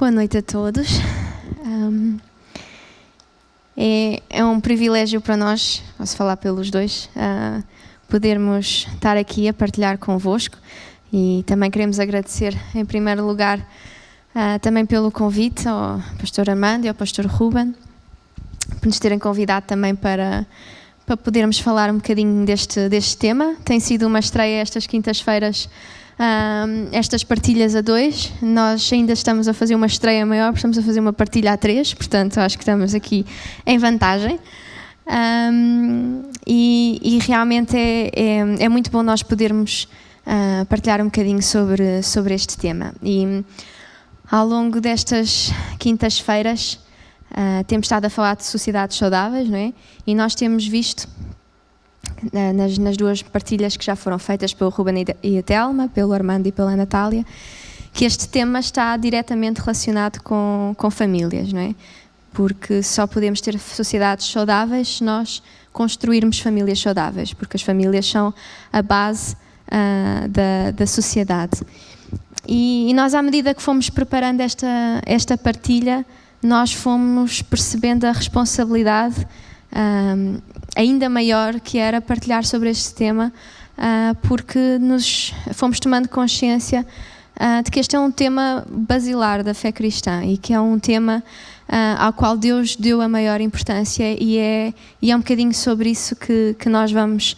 Boa noite a todos. É um privilégio para nós, posso falar pelos dois, podermos estar aqui a partilhar convosco, e também queremos agradecer em primeiro lugar também pelo convite ao pastor Armando e ao pastor Ruben, por nos terem convidado também para podermos falar um bocadinho deste tema. Tem sido uma estreia estas quintas-feiras, estas partilhas a 2. Nós ainda estamos a fazer uma estreia maior, estamos a fazer uma partilha a 3, portanto acho que estamos aqui em vantagem. E realmente é muito bom nós podermos partilhar um bocadinho sobre este tema. E ao longo destas quintas-feiras temos estado a falar de sociedades saudáveis, não é? E nós temos visto nas duas partilhas que já foram feitas pelo Ruben e a Telma, pelo Armando e pela Natália, que este tema está diretamente relacionado com famílias, não é? Porque só podemos ter sociedades saudáveis se nós construirmos famílias saudáveis, porque as famílias são a base da sociedade. E nós, à medida que fomos preparando esta partilha, nós fomos percebendo a responsabilidade ainda maior que era partilhar sobre este tema, porque nos fomos tomando consciência de que este é um tema basilar da fé cristã e que é um tema ao qual Deus deu a maior importância, e é um bocadinho sobre isso que nós vamos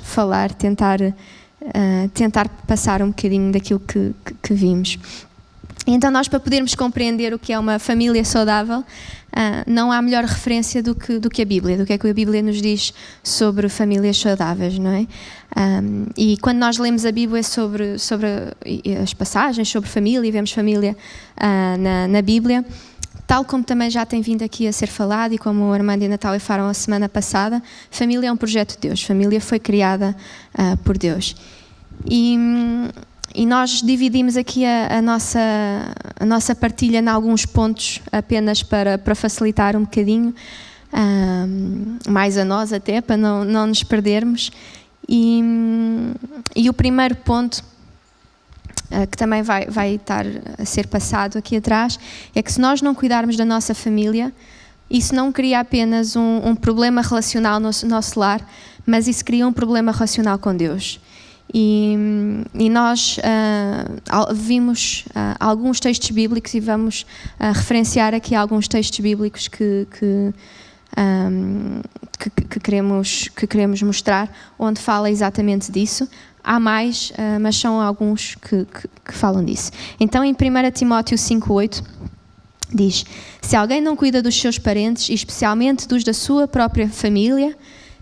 falar, tentar passar um bocadinho daquilo que vimos. Então nós, para podermos compreender o que é uma família saudável, não há melhor referência do que a Bíblia, do que é que a Bíblia nos diz sobre famílias saudáveis, não é? E quando nós lemos a Bíblia sobre as passagens sobre família, e vemos família na Bíblia, tal como também já tem vindo aqui a ser falado, e como o Armando e a Natália falaram a semana passada, família é um projeto de Deus, família foi criada por Deus. E nós dividimos aqui a nossa partilha em alguns pontos, apenas para facilitar um bocadinho, mais a nós até, para não nos perdermos. E o primeiro ponto, que também vai estar a ser passado aqui atrás, é que se nós não cuidarmos da nossa família, isso não cria apenas um problema relacional no nosso lar, mas isso cria um problema relacional com Deus. E nós vimos alguns textos bíblicos, e vamos referenciar aqui alguns textos bíblicos que queremos mostrar, onde fala exatamente disso. Há mais, mas são alguns que falam disso. Então, em 1 Timóteo 5,8, diz: se alguém não cuida dos seus parentes, e especialmente dos da sua própria família,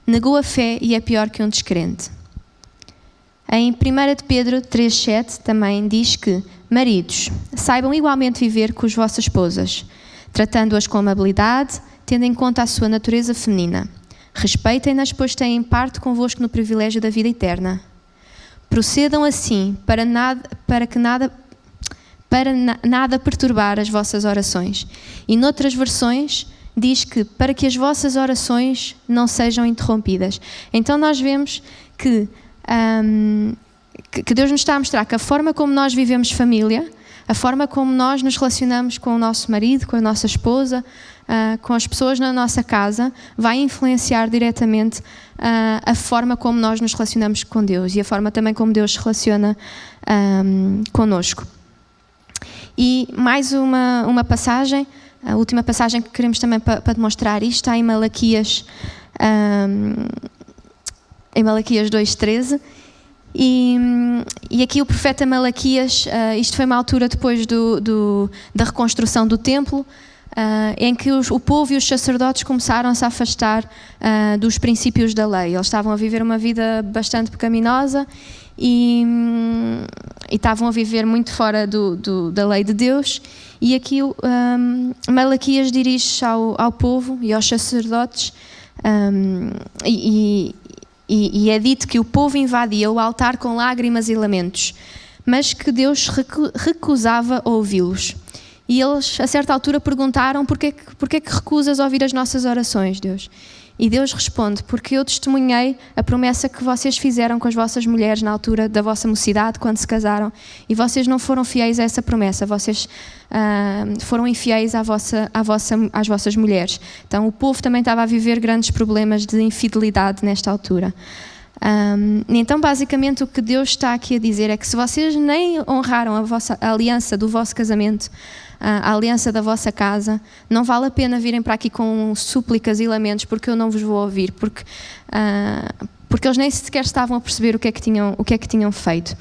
negou a fé e é pior que um descrente. Em 1 de Pedro 3,7 também diz que: maridos, saibam igualmente viver com as vossas esposas, tratando-as com amabilidade, tendo em conta a sua natureza feminina. Respeitem-nas, pois têm parte convosco no privilégio da vida eterna. Procedam assim, para nada perturbar as vossas orações. E noutras versões diz que para que as vossas orações não sejam interrompidas. Então nós vemos que Deus nos está a mostrar que a forma como nós vivemos família, a forma como nós nos relacionamos com o nosso marido, com a nossa esposa, com as pessoas na nossa casa, vai influenciar diretamente a forma como nós nos relacionamos com Deus e a forma também como Deus se relaciona connosco. E mais uma passagem, a última passagem que queremos também para demonstrar isto, está em Malaquias 2,13, e aqui o profeta Malaquias, isto foi uma altura depois da reconstrução do templo, em que o povo e os sacerdotes começaram-se a afastar dos princípios da lei. Eles estavam a viver uma vida bastante pecaminosa e estavam a viver muito fora da lei de Deus. E aqui Malaquias dirige-se ao povo e aos sacerdotes, e é dito que o povo invadia o altar com lágrimas e lamentos, mas que Deus recusava ouvi-los. E eles, a certa altura, perguntaram: porquê que recusas ouvir as nossas orações, Deus? E Deus responde: porque eu testemunhei a promessa que vocês fizeram com as vossas mulheres na altura da vossa mocidade, quando se casaram, e vocês não foram fiéis a essa promessa, vocês foram infiéis às vossas mulheres. Então o povo também estava a viver grandes problemas de infidelidade nesta altura. Então basicamente o que Deus está aqui a dizer é que se vocês nem honraram a aliança do vosso casamento, a aliança da vossa casa, não vale a pena virem para aqui com súplicas e lamentos, porque eu não vos vou ouvir, porque eles nem sequer estavam a perceber o que é que tinham feito.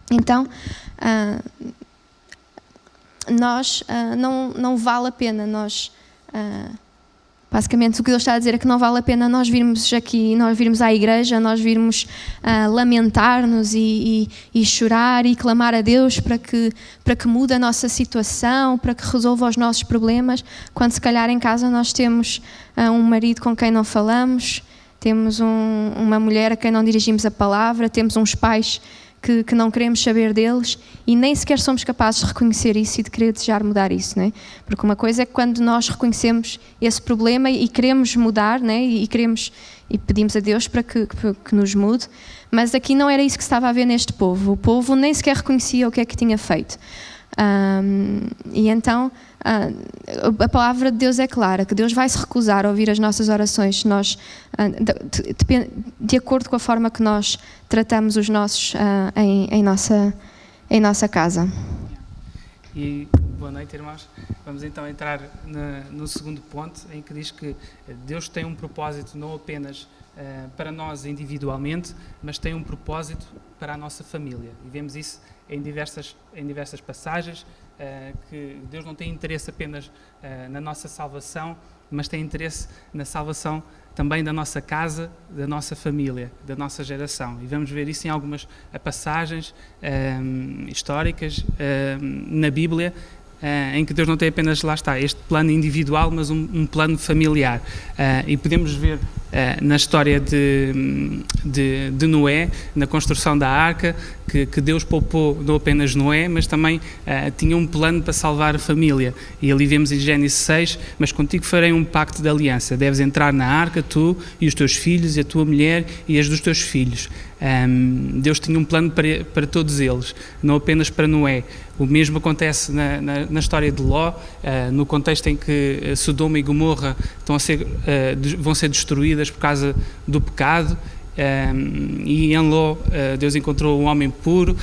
Então nós não vale a pena basicamente o que Deus está a dizer é que não vale a pena nós virmos aqui, nós virmos à igreja, nós virmos lamentar-nos e chorar e clamar a Deus para que mude a nossa situação, para que resolva os nossos problemas, quando se calhar em casa nós temos um marido com quem não falamos, temos uma mulher a quem não dirigimos a palavra, temos uns pais que não queremos saber deles e nem sequer somos capazes de reconhecer isso e de querer desejar mudar isso, não é? Porque uma coisa é que quando nós reconhecemos esse problema e queremos mudar, não é? E pedimos a Deus para que nos mude, mas aqui não era isso que se estava a ver neste povo. O povo nem sequer reconhecia o que é que tinha feito. E então a palavra de Deus é clara, que Deus vai se recusar a ouvir as nossas orações se nós, de acordo com a forma que nós tratamos os nossos em nossa casa. E boa noite, irmãos. Vamos então entrar no segundo ponto, em que diz que Deus tem um propósito não apenas para nós individualmente, mas tem um propósito para a nossa família. E vemos isso em diversas passagens, que Deus não tem interesse apenas na nossa salvação, mas tem interesse na salvação também da nossa casa, da nossa família, da nossa geração. E vamos ver isso em algumas passagens históricas na Bíblia, em que Deus não tem apenas, lá está, este plano individual, mas um plano familiar. E podemos ver na história de Noé, na construção da arca, que Deus poupou não apenas Noé, mas também tinha um plano para salvar a família. E ali vemos em Gênesis 6, mas contigo farei um pacto de aliança. Deves entrar na arca, tu e os teus filhos, e a tua mulher e as dos teus filhos. Deus tinha um plano para todos eles, não apenas para Noé. O mesmo acontece na história de Ló, no contexto em que Sodoma e Gomorra vão ser destruídas por causa do pecado. E em Ló Deus encontrou um homem puro,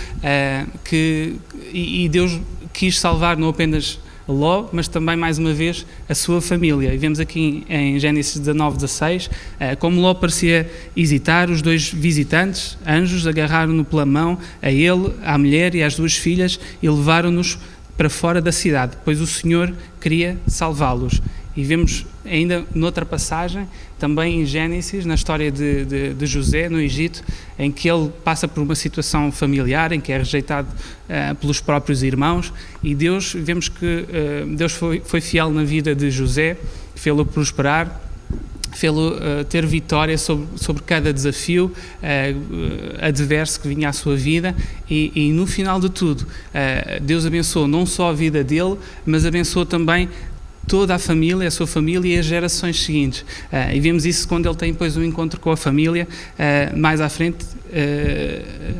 e Deus quis salvar não apenas Ló, mas também, mais uma vez, a sua família. E vemos aqui em Gênesis 19:16, como Ló parecia hesitar, os dois visitantes, anjos, agarraram-no pela mão, a ele, à mulher e às duas filhas, e levaram-nos para fora da cidade, pois o Senhor queria salvá-los. E vemos ainda noutra passagem, também em Gênesis, na história de José, no Egito, em que ele passa por uma situação familiar, em que é rejeitado pelos próprios irmãos, e vemos que Deus foi fiel na vida de José, fê-lo prosperar, fê-lo ter vitória sobre cada desafio adverso que vinha à sua vida, e no final de tudo, Deus abençoou não só a vida dele, mas abençoou também toda a família, a sua família e as gerações seguintes. E vemos isso quando ele tem depois um encontro com a família. Mais à frente,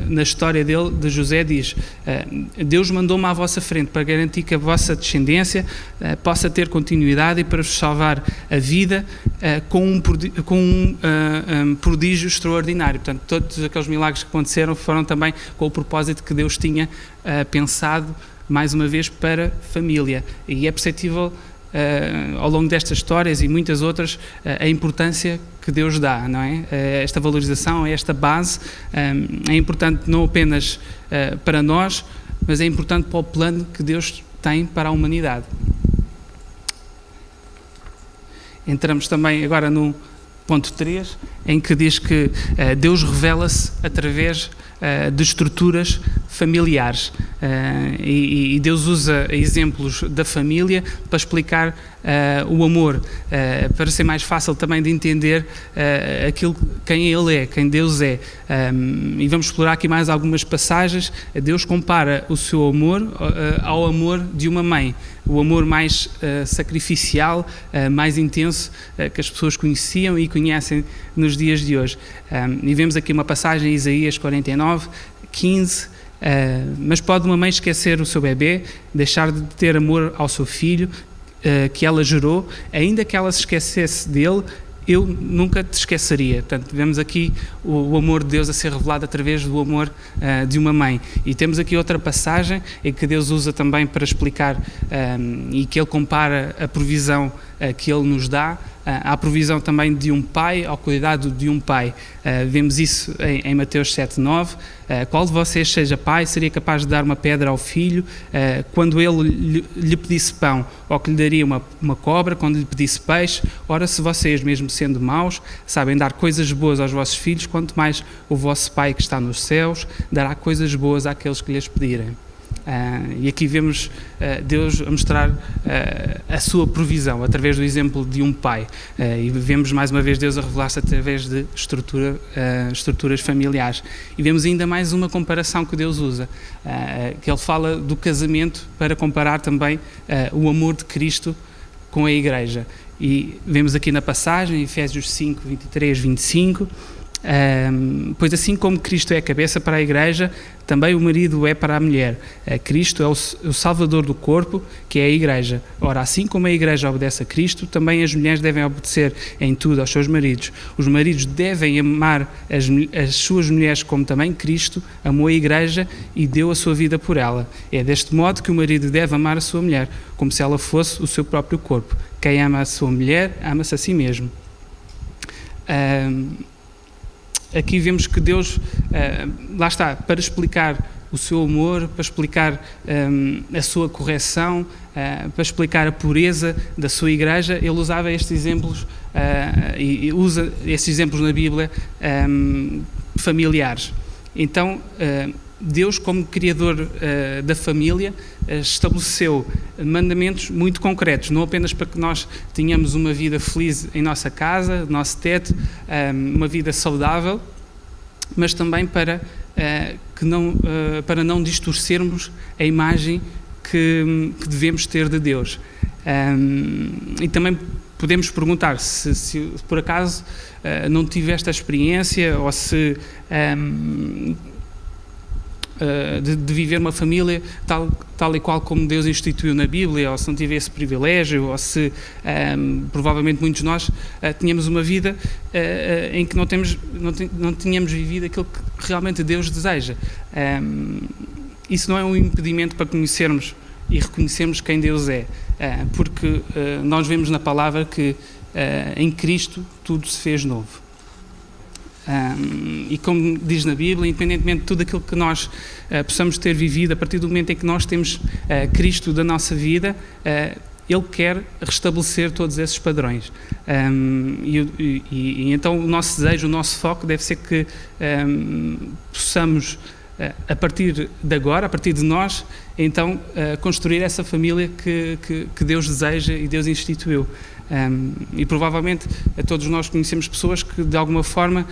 na história de José, diz: Deus mandou-me à vossa frente para garantir que a vossa descendência possa ter continuidade e para vos salvar a vida com um prodígio extraordinário. Portanto, todos aqueles milagres que aconteceram foram também com o propósito que Deus tinha pensado, mais uma vez, para a família. E é perceptível ao longo destas histórias e muitas outras a importância que Deus dá, não é? Esta valorização, esta base é importante não apenas para nós, mas é importante para o plano que Deus tem para a humanidade. Entramos também agora no ponto 3, em que diz que Deus revela-se através de estruturas familiares. E Deus usa exemplos da família para explicar o amor, para ser mais fácil também de entender quem Ele é, quem Deus é. E vamos explorar aqui mais algumas passagens. Deus compara o seu amor ao amor de uma mãe, o amor mais sacrificial, mais intenso que as pessoas conheciam e conhecem nos dias de hoje. E vemos aqui uma passagem em Isaías 49, 15. Mas pode uma mãe esquecer o seu bebê, deixar de ter amor ao seu filho que ela gerou, ainda que ela se esquecesse dele, eu nunca te esqueceria. Portanto, vemos aqui o amor de Deus a ser revelado através do amor de uma mãe. E temos aqui outra passagem em que Deus usa também para explicar e que Ele compara a provisão que Ele nos dá à provisão também de um pai, ao cuidado de um pai. Vemos isso em Mateus 7:9. Qual de vocês, seja pai, seria capaz de dar uma pedra ao filho quando ele lhe pedisse pão, ou que lhe daria uma cobra quando lhe pedisse peixe? Ora, se vocês, mesmo sendo maus, sabem dar coisas boas aos vossos filhos, quanto mais o vosso Pai que está nos céus dará coisas boas àqueles que lhes pedirem. E aqui vemos Deus a mostrar a sua provisão através do exemplo de um pai, e vemos mais uma vez Deus a revelar-se através de estruturas familiares. E vemos ainda mais uma comparação que Deus usa, que Ele fala do casamento para comparar também o amor de Cristo com a Igreja. E vemos aqui na passagem, Efésios 5, 23, 25, pois assim como Cristo é a cabeça para a Igreja, também o marido é para a mulher. Cristo é o Salvador do corpo, que é a Igreja. Ora, assim como a Igreja obedece a Cristo, também as mulheres devem obedecer em tudo aos seus maridos. Os maridos devem amar as suas mulheres como também Cristo amou a Igreja e deu a sua vida por ela. É deste modo que o marido deve amar a sua mulher, como se ela fosse o seu próprio corpo. Quem ama a sua mulher, ama-se a si mesmo. Aqui vemos que Deus, lá está, para explicar o seu amor, para explicar a sua correção, para explicar a pureza da sua Igreja, Ele usava estes exemplos e usa estes exemplos na Bíblia familiares. Então, Deus, como Criador da família, estabeleceu mandamentos muito concretos, não apenas para que nós tenhamos uma vida feliz em nossa casa, no nosso teto, uma vida saudável, mas também para não distorcermos a imagem que devemos ter de Deus. E também podemos perguntar se por acaso não tive esta experiência, ou se de viver uma família tal e qual como Deus instituiu na Bíblia, ou se não tive esse privilégio, ou se provavelmente muitos de nós tínhamos uma vida em que não tínhamos vivido aquilo que realmente Deus deseja. Isso não é um impedimento para conhecermos e reconhecermos quem Deus é, porque nós vemos na palavra que em Cristo tudo se fez novo. E como diz na Bíblia, independentemente de tudo aquilo que nós possamos ter vivido, a partir do momento em que nós temos Cristo da nossa vida, Ele quer restabelecer todos esses padrões. E então o nosso desejo, o nosso foco deve ser que possamos, a partir de agora, a partir de nós, então construir essa família que Deus deseja e Deus instituiu. E provavelmente todos nós conhecemos pessoas que de alguma forma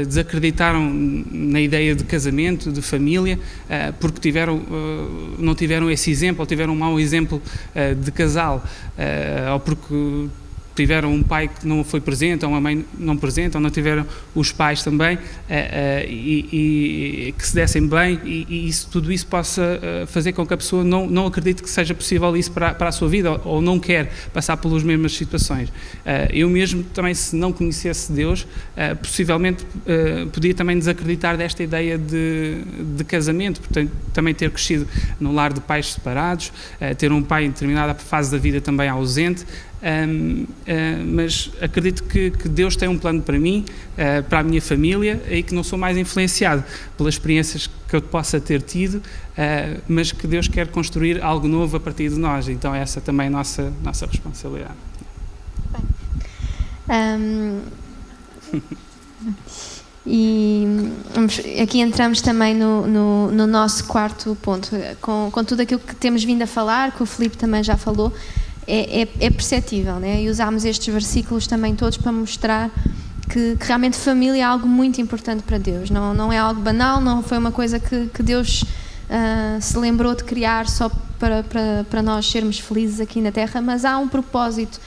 desacreditaram na ideia de casamento, de família, porque não tiveram esse exemplo, ou tiveram um mau exemplo de casal, ou porque tiveram um pai que não foi presente, ou uma mãe não presente, ou não tiveram os pais também, e que se dessem bem, e tudo isso possa fazer com que a pessoa não acredite que seja possível isso para a sua vida, ou não quer passar pelas mesmas situações. Eu mesmo também, se não conhecesse Deus, possivelmente podia também desacreditar desta ideia de casamento, portanto, também ter crescido num lar de pais separados, ter um pai em determinada fase da vida também ausente, mas acredito que Deus tem um plano para mim, para a minha família, e que não sou mais influenciado pelas experiências que eu possa ter tido, mas que Deus quer construir algo novo a partir de nós. Então essa também é a nossa responsabilidade. E aqui entramos também no nosso quarto ponto, com tudo aquilo que temos vindo a falar, que o Filipe também já falou, é perceptível, né? E usámos estes versículos também todos para mostrar que realmente família é algo muito importante para Deus, não é algo banal, não foi uma coisa que Deus se lembrou de criar só para nós sermos felizes aqui na Terra, mas há um propósito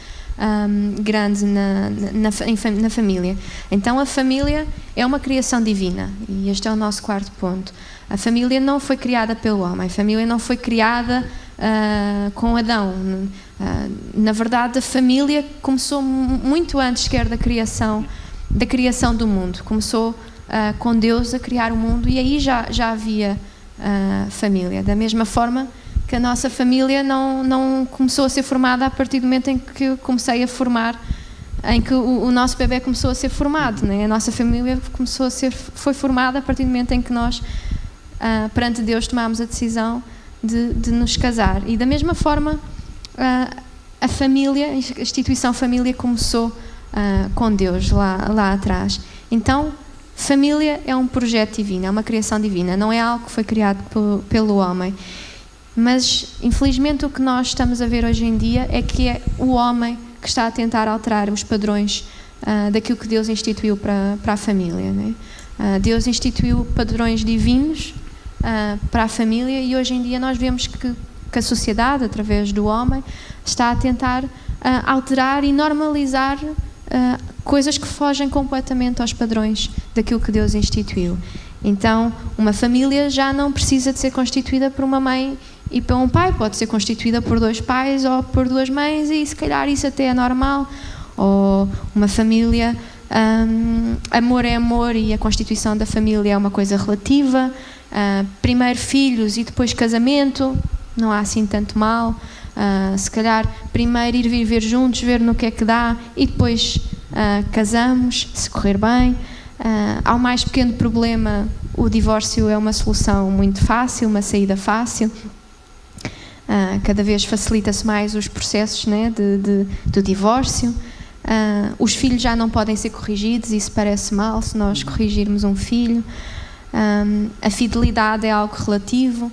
grande na família. Então a família é uma criação divina, e este é o nosso quarto ponto. A família não foi criada pelo homem, a família não foi criada com Adão. Na verdade, a família começou muito antes sequer da criação do mundo. Começou com Deus a criar o mundo, e aí já havia família. Da mesma forma que a nossa família não começou a ser formada a partir do momento em que eu comecei a formar, em que o nosso bebê começou a ser formado, né? A nossa família foi formada a partir do momento em que nós, perante Deus, tomámos a decisão de nos casar. E da mesma forma, a família, a instituição família começou com Deus lá atrás. Então, família é um projeto divino, é uma criação divina, não é algo que foi criado pelo homem. Mas, infelizmente, o que nós estamos a ver hoje em dia é que é o homem que está a tentar alterar os padrões daquilo que Deus instituiu para a família, né? Deus instituiu padrões divinos para a família, e hoje em dia nós vemos que a sociedade, através do homem, está a tentar alterar e normalizar coisas que fogem completamente aos padrões daquilo que Deus instituiu. Então, uma família já não precisa de ser constituída por uma mãe e por um pai, pode ser constituída por 2 pais ou por 2 mães, e se calhar isso até é normal. Ou uma família, amor é amor, e a constituição da família é uma coisa relativa. Primeiro filhos e depois casamento, não há assim tanto mal. Se calhar primeiro ir viver juntos, ver no que é que dá, e depois casamos, se correr bem. Ao mais pequeno problema, o divórcio é uma solução muito fácil, uma saída fácil. Cada vez facilita-se mais os processos, né, do divórcio. Os filhos já não podem ser corrigidos, isso parece mal se nós corrigirmos um filho. A fidelidade é algo relativo.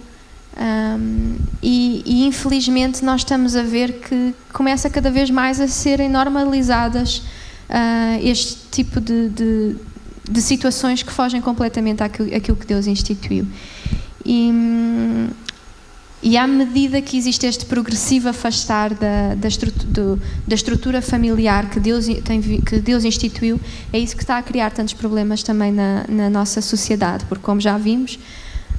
E infelizmente nós estamos a ver que começa cada vez mais a serem normalizadas este tipo de situações que fogem completamente àquilo que Deus instituiu. E à medida que existe este progressivo afastar da estrutura familiar que Deus instituiu, é isso que está a criar tantos problemas também na nossa sociedade, porque, como já vimos,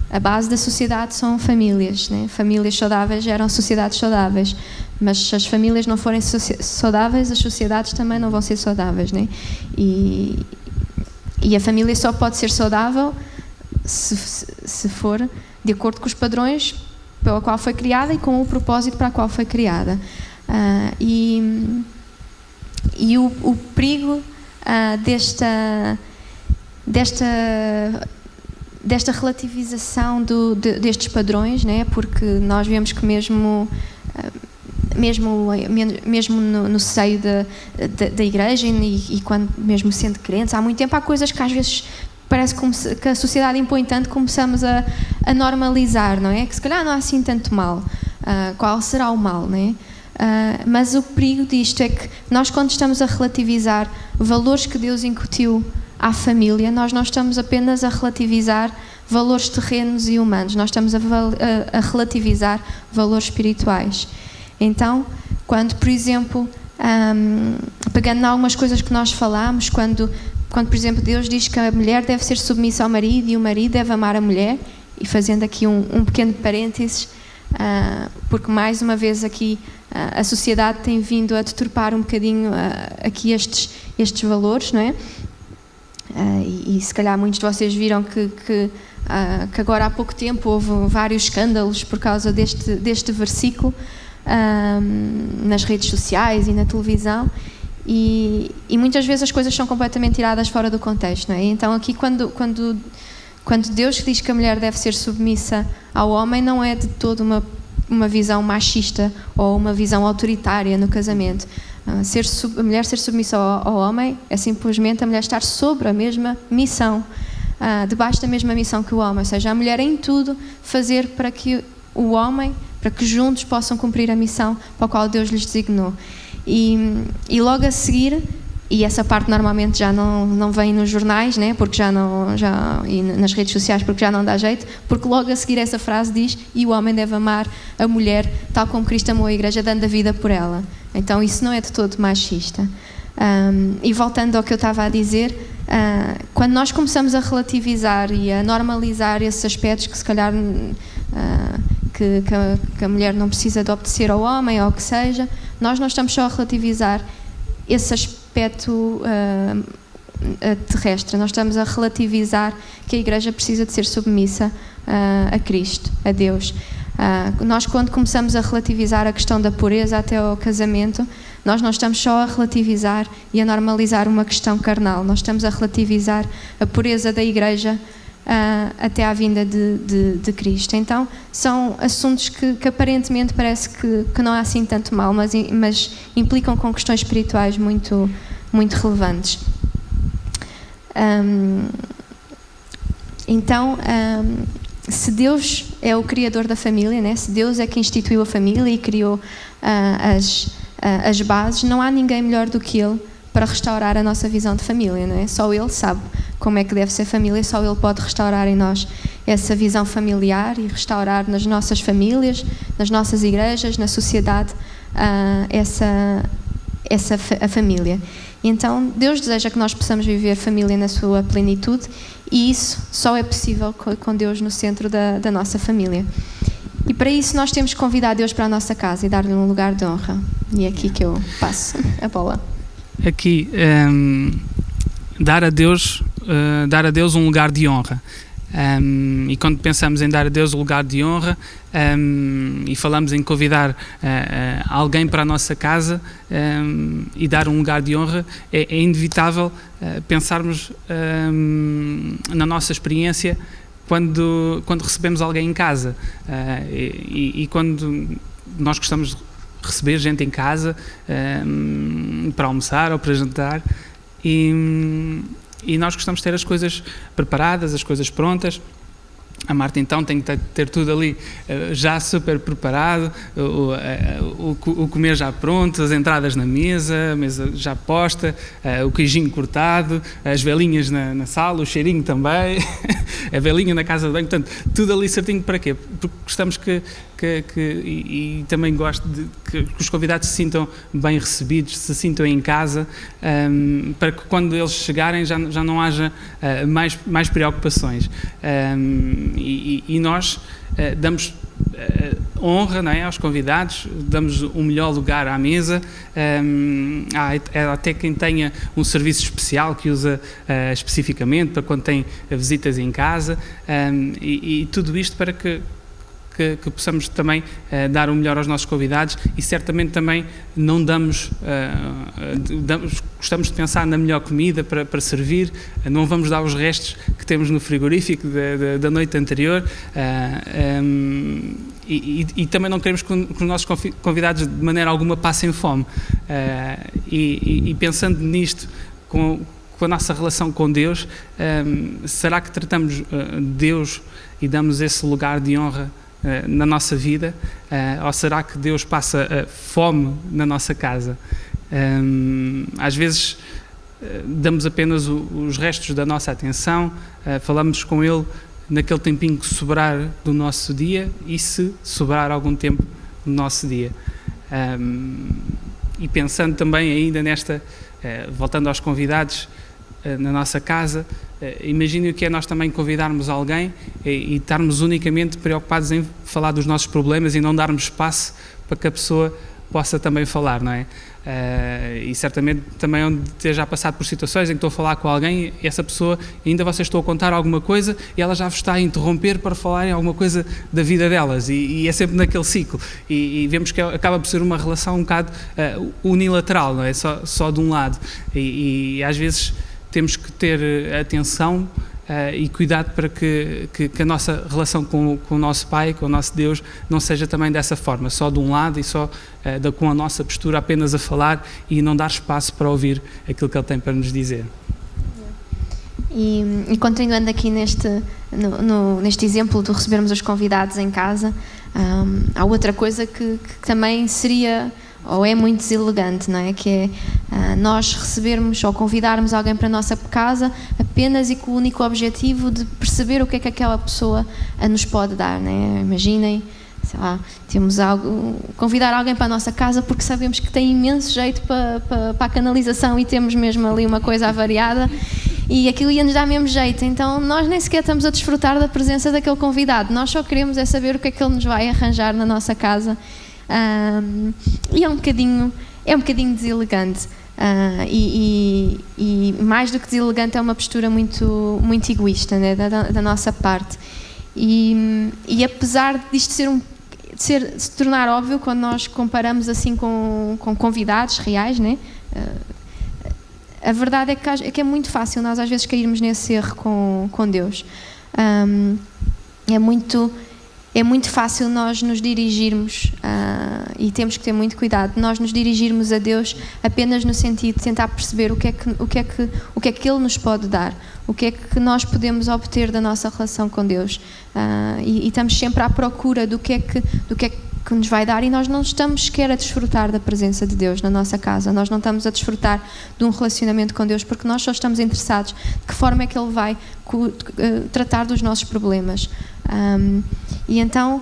a base da sociedade são famílias, né? Famílias saudáveis geram sociedades saudáveis, mas se as famílias não forem saudáveis, as sociedades também não vão ser saudáveis, né? E a família só pode ser saudável se for de acordo com os padrões pela qual foi criada e com o propósito para o qual foi criada. E o perigo desta relativização destes padrões, né? Porque nós vemos que mesmo no seio da igreja e quando mesmo sendo crentes, há muito tempo há coisas que às vezes parece que a sociedade impõe tanto, começamos a normalizar, não é? Que se calhar não há assim tanto mal. Qual será o mal, não é? Mas o perigo disto é que nós, quando estamos a relativizar valores que Deus incutiu à família, nós não estamos apenas a relativizar valores terrenos e humanos, nós estamos a relativizar valores espirituais. Então, quando, por exemplo, pegando em algumas coisas que nós falámos, quando, por exemplo, Deus diz que a mulher deve ser submissa ao marido e o marido deve amar a mulher, e fazendo aqui um pequeno parênteses, porque mais uma vez aqui a sociedade tem vindo a deturpar um bocadinho aqui estes valores, não é? E se calhar muitos de vocês viram que agora há pouco tempo houve vários escândalos por causa deste versículo nas redes sociais e na televisão, e muitas vezes as coisas são completamente tiradas fora do contexto, não é? Então aqui quando Deus diz que a mulher deve ser submissa ao homem, não é de todo uma visão machista ou uma visão autoritária no casamento, A mulher ser submissa ao homem é simplesmente a mulher estar sobre a mesma missão, debaixo da mesma missão que o homem, ou seja, a mulher em tudo fazer para que o homem, para que juntos possam cumprir a missão para a qual Deus lhes designou. E logo a seguir, e essa parte normalmente já não vem nos jornais, né? Porque e nas redes sociais, porque já não dá jeito, porque logo a seguir essa frase diz: e o homem deve amar a mulher tal como Cristo amou a igreja, dando a vida por ela. Então isso não é de todo machista. E voltando ao que eu estava a dizer, quando nós começamos a relativizar e a normalizar esses aspectos que se calhar que a mulher não precisa de obedecer ao homem ou o que seja, nós não estamos só a relativizar esse aspecto terrestre, nós estamos a relativizar que a igreja precisa de ser submissa a Cristo, a Deus. Nós, quando começamos a relativizar a questão da pureza até ao casamento, nós não estamos só a relativizar e a normalizar uma questão carnal, nós estamos a relativizar a pureza da igreja até à vinda de Cristo. Então são assuntos que aparentemente parece que não há assim tanto mal, mas implicam com questões espirituais muito, muito relevantes. Então, se Deus é o criador da família, né? Se Deus é quem instituiu a família e criou as bases, não há ninguém melhor do que Ele para restaurar a nossa visão de família, não é? Só Ele sabe como é que deve ser família, só Ele pode restaurar em nós essa visão familiar e restaurar nas nossas famílias, nas nossas igrejas, na sociedade, a família. E então Deus deseja que nós possamos viver família na sua plenitude, e isso só é possível com Deus no centro da nossa família. E para isso nós temos que convidar Deus para a nossa casa e dar-lhe um lugar de honra. E é aqui que eu passo a bola. Aqui, dar a Deus um lugar de honra. E quando pensamos em dar a Deus o lugar de honra, e falamos em convidar alguém para a nossa casa e dar um lugar de honra, é inevitável pensarmos na nossa experiência quando recebemos alguém em casa, e quando nós gostamos de receber gente em casa para almoçar ou para jantar, e nós gostamos de ter as coisas preparadas, as coisas prontas. A Marta então tem que ter tudo ali já super preparado, o comer já pronto, as entradas na mesa, a mesa já posta, o queijinho cortado, as velinhas na sala, o cheirinho também, a velinha na casa de banho, portanto, tudo ali certinho. Para quê? Porque gostamos e também gosto de que os convidados se sintam bem recebidos, se sintam em casa, para que quando eles chegarem já não haja mais preocupações. E nós damos honra, não é, aos convidados, damos o melhor lugar à mesa. Há até quem tenha um serviço especial que usa especificamente para quando tem visitas em casa, e tudo isto para que possamos também dar o melhor aos nossos convidados. E certamente também não gostamos de pensar na melhor comida para servir, não vamos dar os restos que temos no frigorífico da noite anterior, e também não queremos que os nossos convidados de maneira alguma passem fome, e pensando nisto, com a nossa relação com Deus, será que tratamos Deus e damos esse lugar de honra na nossa vida, ou será que Deus passa fome na nossa casa? Às vezes damos apenas os restos da nossa atenção, falamos com Ele naquele tempinho que sobrar do nosso dia, e se sobrar algum tempo do nosso dia. E pensando também ainda voltando aos convidados na nossa casa, imagine o que é nós também convidarmos alguém e estarmos unicamente preocupados em falar dos nossos problemas e não darmos espaço para que a pessoa possa também falar, não é? E certamente também onde esteja a passar por situações em que estou a falar com alguém, e essa pessoa, ainda vocês estão a contar alguma coisa e ela já vos está a interromper para falarem alguma coisa da vida delas, e é sempre naquele ciclo, e vemos que acaba por ser uma relação um bocado unilateral, não é? Só de um lado, e às vezes temos que ter atenção e cuidado para que a nossa relação com o nosso Pai, com o nosso Deus, não seja também dessa forma, só de um lado e só com a nossa postura apenas a falar e não dar espaço para ouvir aquilo que Ele tem para nos dizer. E continuando aqui neste exemplo de recebermos os convidados em casa, há outra coisa que também seria, ou é muito deselegante, não é? Que é nós recebermos ou convidarmos alguém para a nossa casa apenas e com o único objetivo de perceber o que é que aquela pessoa nos pode dar, não é? Imaginem, sei lá, convidar alguém para a nossa casa porque sabemos que tem imenso jeito para a canalização e temos mesmo ali uma coisa avariada e aquilo ia-nos dar mesmo jeito, então nós nem sequer estamos a desfrutar da presença daquele convidado, nós só queremos é saber o que é que ele nos vai arranjar na nossa casa. E é um bocadinho deselegante, e mais do que deselegante é uma postura muito egoísta, né, da nossa parte, e apesar disto se tornar óbvio quando nós comparamos assim com convidados reais, né, a verdade é que é muito fácil nós às vezes cairmos nesse erro com Deus. É muito fácil nós nos dirigirmos, e temos que ter muito cuidado, nós nos dirigirmos a Deus apenas no sentido de tentar perceber o que é que Ele nos pode dar, o que é que nós podemos obter da nossa relação com Deus, e estamos sempre à procura do que é que nos vai dar, e nós não estamos sequer a desfrutar da presença de Deus na nossa casa, nós não estamos a desfrutar de um relacionamento com Deus, porque nós só estamos interessados de que forma é que Ele vai tratar dos nossos problemas. E então,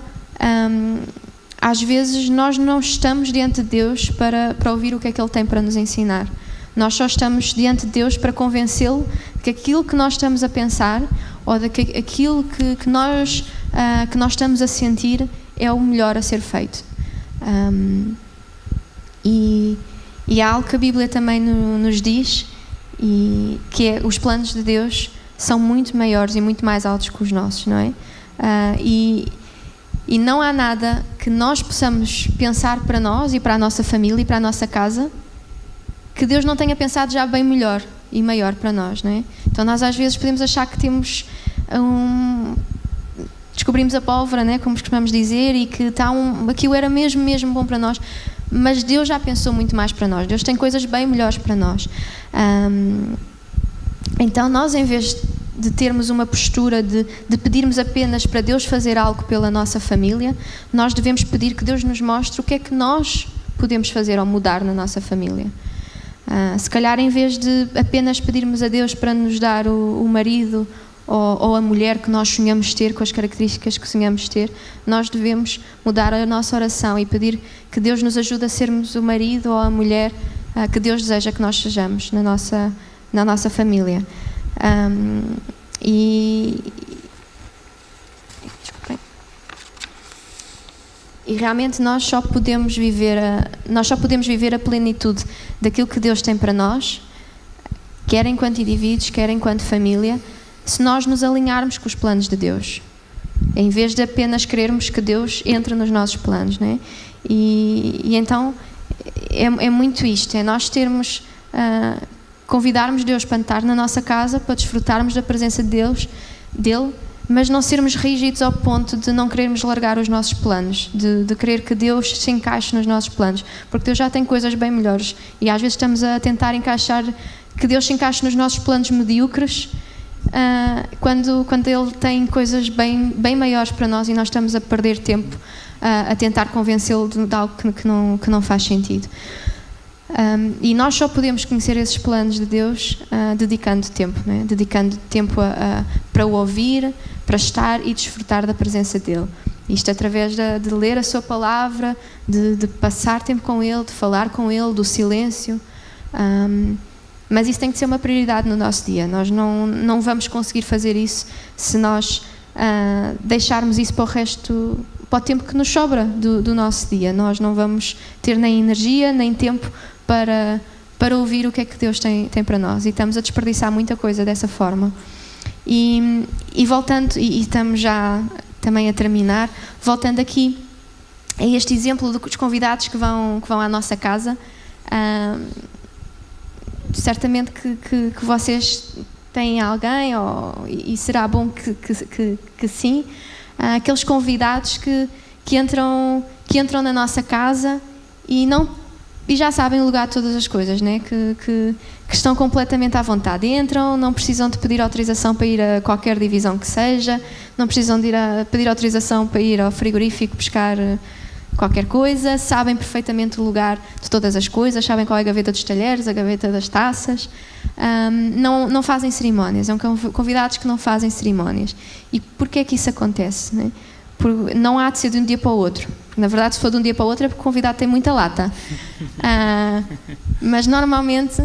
às vezes nós não estamos diante de Deus para ouvir o que é que Ele tem para nos ensinar. Nós só estamos diante de Deus para convencê-lo de que aquilo que nós estamos a pensar ou de que aquilo que nós estamos a sentir é o melhor a ser feito. E há algo que a Bíblia também nos diz, e que é os planos de Deus são muito maiores e muito mais altos que os nossos, não é? E não há nada que nós possamos pensar para nós e para a nossa família e para a nossa casa que Deus não tenha pensado já bem melhor e maior para nós, não é? Então nós às vezes podemos achar que temos descobrimos a pólvora, né, como costumamos dizer, e que aquilo era mesmo bom para nós, mas Deus já pensou muito mais para nós, Deus tem coisas bem melhores para nós. Então nós, em vez de termos uma postura de pedirmos apenas para Deus fazer algo pela nossa família, nós devemos pedir que Deus nos mostre o que é que nós podemos fazer ou mudar na nossa família. Se calhar, em vez de apenas pedirmos a Deus para nos dar o marido ou a mulher que nós sonhamos ter, com as características que sonhamos ter, nós devemos mudar a nossa oração e pedir que Deus nos ajude a sermos o marido ou a mulher que Deus deseja que nós sejamos na nossa família. E realmente nós só podemos viver a plenitude daquilo que Deus tem para nós, quer enquanto indivíduos, quer enquanto família, se nós nos alinharmos com os planos de Deus, em vez de apenas querermos que Deus entre nos nossos planos, né? E então é muito isto, é nós convidarmos Deus para estar na nossa casa, para desfrutarmos da presença dele, mas não sermos rígidos ao ponto de não querermos largar os nossos planos, de querer que Deus se encaixe nos nossos planos, porque Deus já tem coisas bem melhores, e às vezes estamos a tentar que Deus se encaixe nos nossos planos medíocres, quando Ele tem coisas bem maiores para nós, e nós estamos a perder tempo a tentar convencê-lo de algo que não faz sentido. E nós só podemos conhecer esses planos de Deus dedicando tempo, né? Dedicando tempo para o ouvir, para estar e desfrutar da presença dEle. Isto através de ler a sua palavra, de passar tempo com Ele, de falar com Ele, do silêncio. Mas isso tem que ser uma prioridade no nosso dia. Nós não vamos conseguir fazer isso se nós deixarmos isso para o tempo que nos sobra do nosso dia. Nós não vamos ter nem energia, nem tempo para ouvir o que é que Deus tem para nós. E estamos a desperdiçar muita coisa dessa forma. E voltando, e estamos já também a terminar, voltando aqui a este exemplo dos convidados que vão à nossa casa, certamente que vocês têm alguém, e será bom que sim, aqueles convidados que entram na nossa casa e já sabem o lugar de todas as coisas, né? Que estão completamente à vontade. Entram, não precisam de pedir autorização para ir a qualquer divisão que seja, não precisam de pedir autorização para ir ao frigorífico buscar qualquer coisa, sabem perfeitamente o lugar de todas as coisas, sabem qual é a gaveta dos talheres, a gaveta das taças. Não fazem cerimónias, são convidados que não fazem cerimónias. E porquê é que isso acontece, né? Não há de ser de um dia para o outro. Na verdade, se for de um dia para o outro é porque o convidado tem muita lata. Mas normalmente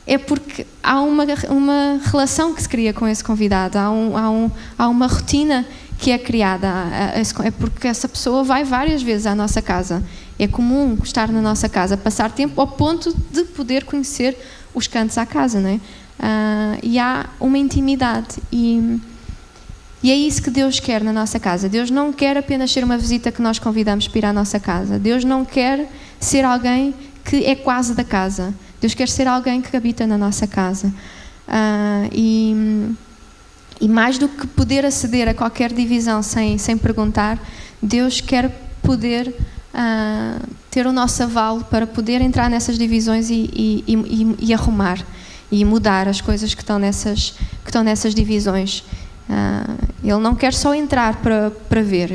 é porque há uma relação que se cria com esse convidado, há uma rotina que é criada, é porque essa pessoa vai várias vezes à nossa casa. É comum estar na nossa casa, passar tempo ao ponto de poder conhecer os cantos à casa, não é? E há uma intimidade e é isso que Deus quer na nossa casa. Deus não quer apenas ser uma visita que nós convidamos para ir à nossa casa. Deus não quer ser alguém que é quase da casa. Deus quer ser alguém que habita na nossa casa. E mais do que poder aceder a qualquer divisão sem perguntar, Deus quer poder ter o nosso avalo para poder entrar nessas divisões e arrumar e mudar as coisas que estão nessas divisões. Ele não quer só entrar para ver,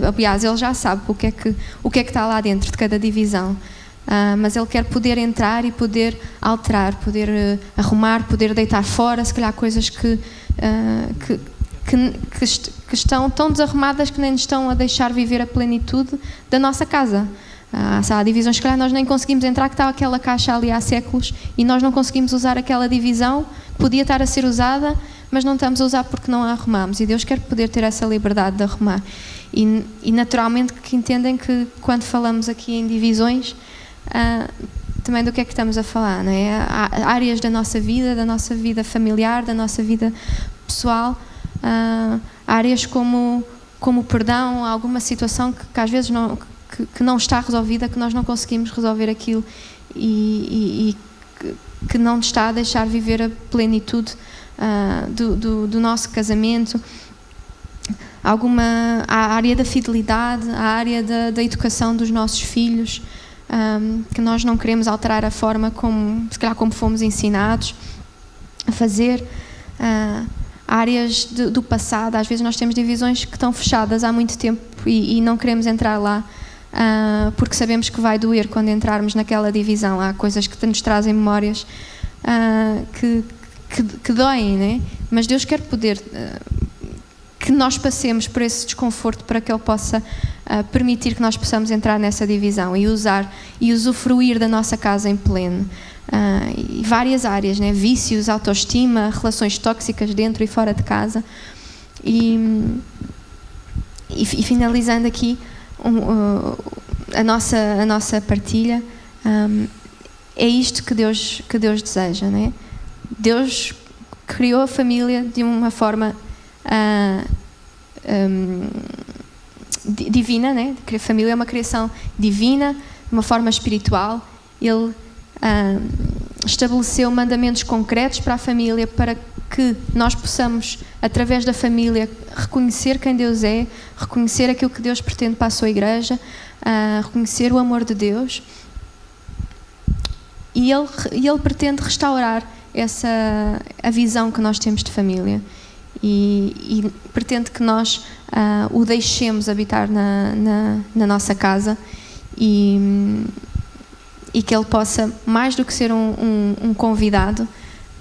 aliás, ele já sabe o que é que está lá dentro de cada divisão, mas ele quer poder entrar e poder alterar, poder arrumar, poder deitar fora, se calhar coisas que estão tão desarrumadas que nem nos estão a deixar viver a plenitude da nossa casa. Há divisões que nós nem conseguimos entrar, que está aquela caixa ali há séculos e nós não conseguimos usar aquela divisão, podia estar a ser usada, mas não estamos a usar porque não a arrumamos, e Deus quer poder ter essa liberdade de arrumar. E naturalmente que entendem que quando falamos aqui em divisões, também do que é que estamos a falar, não é? Há áreas da nossa vida familiar, da nossa vida pessoal, áreas como o perdão, alguma situação que às vezes não está resolvida, que nós não conseguimos resolver aquilo e que não nos está a deixar viver a plenitude do nosso casamento. A área da fidelidade, a área da educação dos nossos filhos, que nós não queremos alterar a forma se calhar como fomos ensinados a fazer. Áreas do passado, às vezes nós temos divisões que estão fechadas há muito tempo e não queremos entrar lá, porque sabemos que vai doer quando entrarmos naquela divisão. Há coisas que nos trazem memórias que doem, né? Mas Deus quer poder que nós passemos por esse desconforto para que Ele possa permitir que nós possamos entrar nessa divisão e usar e usufruir da nossa casa em pleno. E várias áreas, né? Vícios, autoestima, relações tóxicas dentro e fora de casa. E finalizando aqui a nossa partilha, é isto que Deus deseja, né? Deus criou a família de uma forma divina, né? A família é uma criação divina, de uma forma espiritual. Ele estabeleceu mandamentos concretos para a família, para que nós possamos, através da família, reconhecer quem Deus é, reconhecer aquilo que Deus pretende para a sua igreja, reconhecer o amor de Deus. E Ele pretende restaurar a visão que nós temos de família e pretende que nós o deixemos habitar na nossa casa e que Ele possa, mais do que ser um convidado,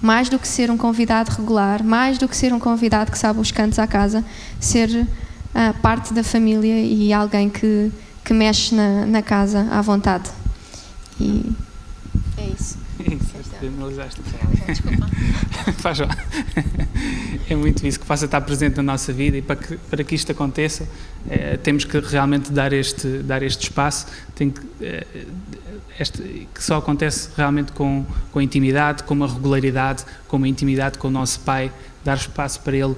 mais do que ser um convidado regular, mais do que ser um convidado que sabe os cantos à casa, ser parte da família e alguém que mexe na casa à vontade. E é isso. Desculpa. Faz mal. É muito isso, que possa estar presente na nossa vida, e para que isto aconteça, temos que realmente dar este espaço. Que só acontece realmente com intimidade, com uma regularidade, com uma intimidade com o nosso Pai, dar espaço para Ele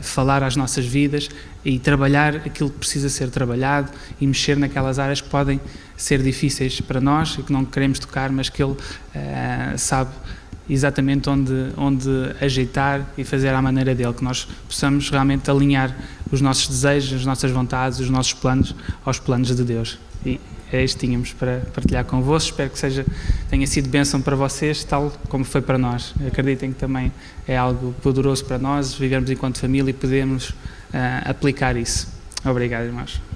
falar às nossas vidas e trabalhar aquilo que precisa ser trabalhado e mexer naquelas áreas que podem ser difíceis para nós e que não queremos tocar, mas que Ele sabe exatamente onde ajeitar e fazer à maneira dele, que nós possamos realmente alinhar os nossos desejos, as nossas vontades, os nossos planos aos planos de Deus. E é isto que tínhamos para partilhar convosco. Espero que tenha sido bênção para vocês, tal como foi para nós. Acreditem que também é algo poderoso para nós, vivermos enquanto família e podemos aplicar isso. Obrigado, irmãos.